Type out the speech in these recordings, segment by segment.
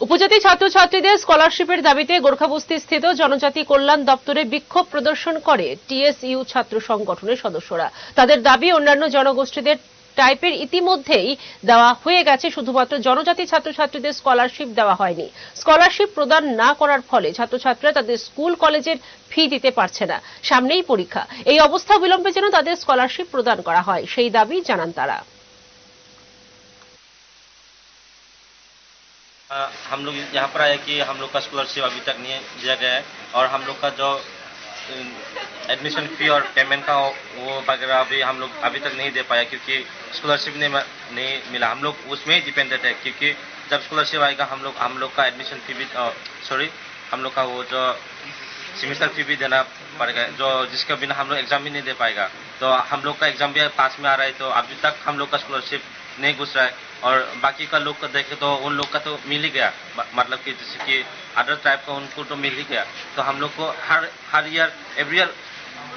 উপজাতি ছাত্রছাত্রীদের স্কলারশিপের দাবিতে গোর্খাবস্তি স্থিত জনজাতি কল্যাণ দপ্তরে বিক্ষোভ প্রদর্শন করে টিএসইউ ছাত্র সংগঠনের সদস্যরা। তাদের দাবি অন্যান্য জনগোষ্ঠীদের টাইপের ইতিমধ্যেই দেওয়া হয়ে গেছে, শুধুমাত্র জনজাতি ছাত্রছাত্রীদের স্কলারশিপ দেওয়া হয়নি। স্কলারশিপ প্রদান না করার ফলে ছাত্রছাত্রীরা তাদের স্কুল কলেজের ফি দিতে পারছে না। সামনেই পরীক্ষা, এই অবস্থা বিলম্বে যেন তাদের স্কলারশিপ প্রদান করা হয় সেই দাবি জানান তারা। हम लोग यहाँ पर आए कि हम लोग का स्कॉलरशिप अभी तक नहीं दिया गया है और हम लोग का जो एडमिशन फी और पेमेंट का वो वगैरह अभी हम लोग अभी तक नहीं दे पाया क्योंकि स्कॉलरशिप नहीं मिला। हम लोग उसमें ही डिपेंडेंट है क्योंकि जब स्कॉलरशिप आएगा हम लोग का एडमिशन फी भी हम लोग का वो जो सेमेस्टर फी भी देना पड़ेगा, जो जिसके बिना हम लोग एग्जाम भी नहीं दे पाएगा। तो हम लोग का एग्जाम भी पास में आ रहा है, तो अभी तक हम लोग का स्कॉलरशिप नहीं घुस रहा है और बाकी का लोग को देखे तो उन लोग का तो मिल ही गया, मतलब कि जैसे कि अदर टाइप का उनको तो मिल ही गया। तो हम लोग को हर year every year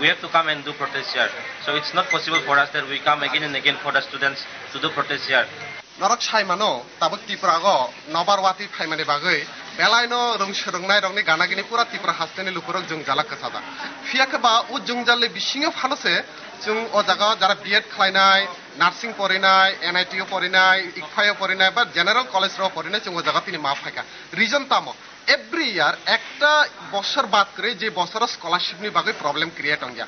we have to come and do protest here, so it's not possible for us that we come again and again for the students to do protest here. Norok saimano tabuk tiprago nobar wati phaimani bagai belaino rong serongnaই rongni ganagini pura tipra hasteni lukurok jung jalak kasada fiake ba u jungjalle bisingo phalose jung o jaga jara B.Ed khlainai nursing পড়িনাই NITও পড়িনাই ইকফাইও পড়িনাই বা general কলেজও পড়িনাই জং ও জায়গা তিনি মা ফাইকা reason তামো every year একটা বছর বাদ করে যে বছর স্কলারশিপ নি বাগে প্রবলেম ক্রিয়েট হন গিয়া।